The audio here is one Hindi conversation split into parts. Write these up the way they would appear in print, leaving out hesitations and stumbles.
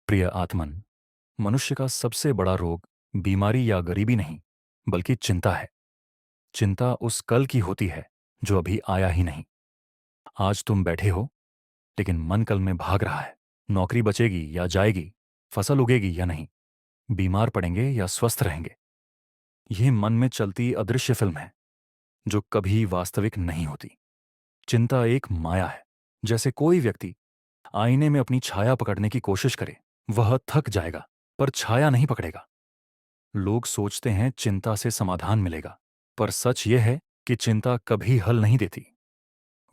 प्रिय आत्मन, मनुष्य का सबसे बड़ा रोग बीमारी या गरीबी नहीं, बल्कि चिंता है। चिंता उस कल की होती है जो अभी आया ही नहीं। आज तुम बैठे हो, लेकिन मन कल में भाग रहा है। नौकरी बचेगी या जाएगी, फसल उगेगी या नहीं, बीमार पड़ेंगे या स्वस्थ रहेंगे। यह मन में चलती अदृश्य फिल्म है जो कभी वास्तविक नहीं होती। चिंता एक माया है। जैसे कोई व्यक्ति आईने में अपनी छाया पकड़ने की कोशिश करे, वह थक जाएगा पर छाया नहीं पकड़ेगा। लोग सोचते हैं चिंता से समाधान मिलेगा, पर सच यह है कि चिंता कभी हल नहीं देती।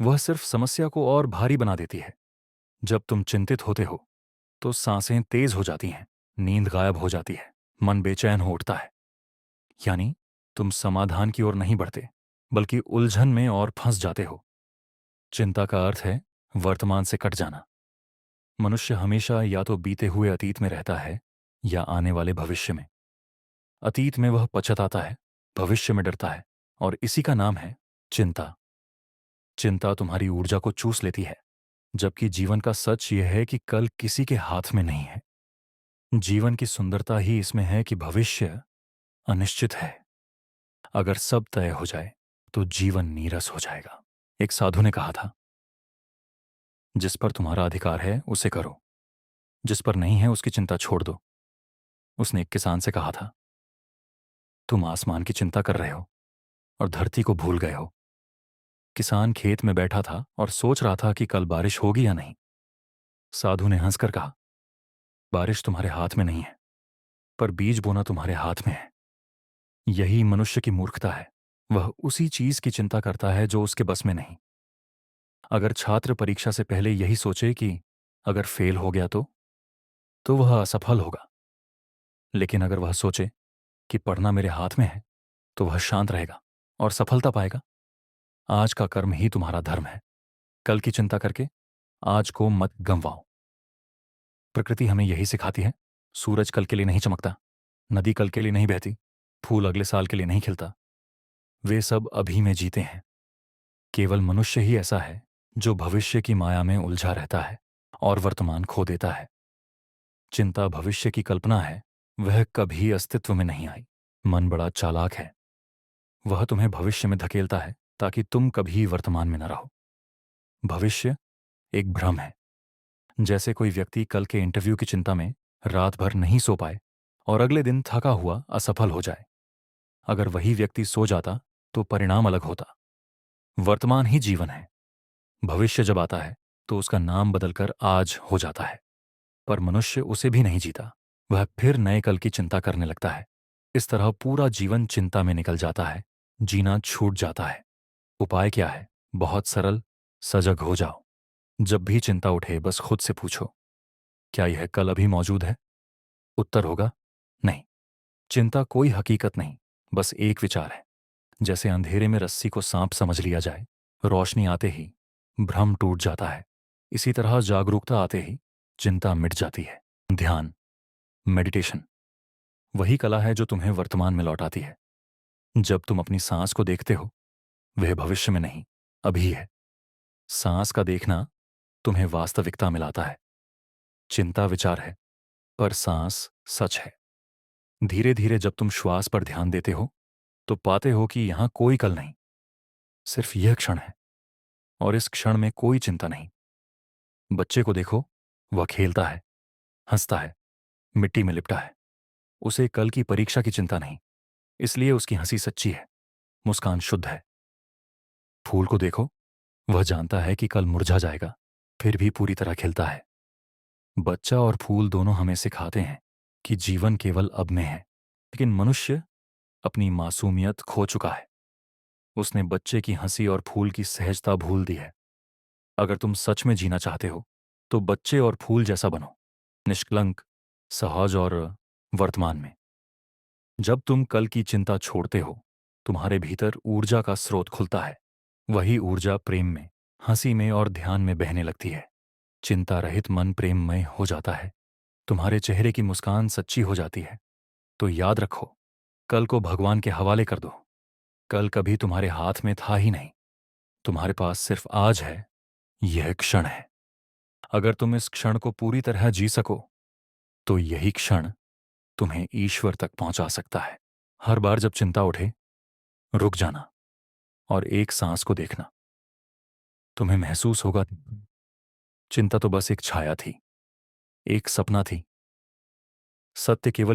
वह सिर्फ समस्या को और भारी बना देती है। जब तुम चिंतित होते हो तो सांसें तेज हो जाती हैं, नींद गायब हो जाती है, मन बेचैन हो उठता है। यानी तुम समाधान की ओर नहीं बढ़ते, बल्कि उलझन में और फंस जाते हो। चिंता का अर्थ है वर्तमान से कट जाना। मनुष्य हमेशा या तो बीते हुए अतीत में रहता है या आने वाले भविष्य में। अतीत में वह पछताता है, भविष्य में डरता है, और इसी का नाम है चिंता। चिंता तुम्हारी ऊर्जा को चूस लेती है, जबकि जीवन का सच यह है कि कल किसी के हाथ में नहीं है। जीवन की सुंदरता ही इसमें है कि भविष्य अनिश्चित है। अगर सब तय हो जाए तो जीवन नीरस हो जाएगा। एक साधु ने कहा था, जिस पर तुम्हारा अधिकार है उसे करो, जिस पर नहीं है उसकी चिंता छोड़ दो। उसने एक किसान से कहा था, तुम आसमान की चिंता कर रहे हो और धरती को भूल गए हो। किसान खेत में बैठा था और सोच रहा था कि कल बारिश होगी या नहीं। साधु ने हंसकर कहा, बारिश तुम्हारे हाथ में नहीं है, पर बीज बोना तुम्हारे हाथ में है। यही मनुष्य की मूर्खता है। वह उसी चीज की चिंता करता है जो उसके बस में नहीं। अगर छात्र परीक्षा से पहले यही सोचे कि अगर फेल हो गया तो वह असफल होगा। लेकिन अगर वह सोचे कि पढ़ना मेरे हाथ में है, तो वह शांत रहेगा और सफलता पाएगा। आज का कर्म ही तुम्हारा धर्म है। कल की चिंता करके आज को मत गंवाओ। प्रकृति हमें यही सिखाती है। सूरज कल के लिए नहीं चमकता, नदी कल के लिए नहीं बहती, फूल अगले साल के लिए नहीं खिलता। वे सब अभी में जीते हैं। केवल मनुष्य ही ऐसा है जो भविष्य की माया में उलझा रहता है और वर्तमान खो देता है। चिंता भविष्य की कल्पना है, वह कभी अस्तित्व में नहीं आई। मन बड़ा चालाक है। वह तुम्हें भविष्य में धकेलता है ताकि तुम कभी वर्तमान में न रहो। भविष्य एक भ्रम है। जैसे कोई व्यक्ति कल के इंटरव्यू की चिंता में रात भर नहीं सो पाए और अगले दिन थका हुआ असफल हो जाए। अगर वही व्यक्ति सो जाता तो परिणाम अलग होता। वर्तमान ही जीवन है। भविष्य जब आता है तो उसका नाम बदलकर आज हो जाता है, पर मनुष्य उसे भी नहीं जीता। वह फिर नए कल की चिंता करने लगता है। इस तरह पूरा जीवन चिंता में निकल जाता है, जीना छूट जाता है। उपाय क्या है? बहुत सरल, सजग हो जाओ। जब भी चिंता उठे बस खुद से पूछो, क्या यह कल अभी मौजूद है? उत्तर होगा नहीं। चिंता कोई हकीकत नहीं, बस एक विचार है। जैसे अंधेरे में रस्सी को सांप समझ लिया जाए, रोशनी आते ही भ्रम टूट जाता है। इसी तरह जागरूकता आते ही चिंता मिट जाती है। ध्यान, मेडिटेशन वही कला है जो तुम्हें वर्तमान में लौटाती है। जब तुम अपनी सांस को देखते हो, वह भविष्य में नहीं, अभी है। सांस का देखना तुम्हें वास्तविकता में लाता है। चिंता विचार है, पर सांस सच है। धीरे धीरे जब तुम श्वास पर ध्यान देते हो तो पाते हो कि यहां कोई कल नहीं, सिर्फ यह क्षण है, और इस क्षण में कोई चिंता नहीं। बच्चे को देखो, वह खेलता है, हंसता है, मिट्टी में लिपटा है। उसे कल की परीक्षा की चिंता नहीं, इसलिए उसकी हंसी सच्ची है, मुस्कान शुद्ध है। फूल को देखो, वह जानता है कि कल मुरझा जाएगा, फिर भी पूरी तरह खिलता है। बच्चा और फूल दोनों हमें सिखाते हैं कि जीवन केवल अब में है। लेकिन मनुष्य अपनी मासूमियत खो चुका है। उसने बच्चे की हंसी और फूल की सहजता भूल दी है। अगर तुम सच में जीना चाहते हो तो बच्चे और फूल जैसा बनो, निष्कलंक, सहज और वर्तमान में। जब तुम कल की चिंता छोड़ते हो, तुम्हारे भीतर ऊर्जा का स्रोत खुलता है। वही ऊर्जा प्रेम में, हंसी में और ध्यान में बहने लगती है। चिंता रहित मन प्रेममय हो जाता है। तुम्हारे चेहरे की मुस्कान सच्ची हो जाती है। तो याद रखो, कल को भगवान के हवाले कर दो। कल कभी तुम्हारे हाथ में था ही नहीं। तुम्हारे पास सिर्फ आज है, यह क्षण है। अगर तुम इस क्षण को पूरी तरह जी सको तो यही क्षण तुम्हें ईश्वर तक पहुंचा सकता है। हर बार जब चिंता उठे, रुक जाना और एक सांस को देखना। तुम्हें महसूस होगा चिंता तो बस एक छाया थी, एक सपना थी। सत्य केवल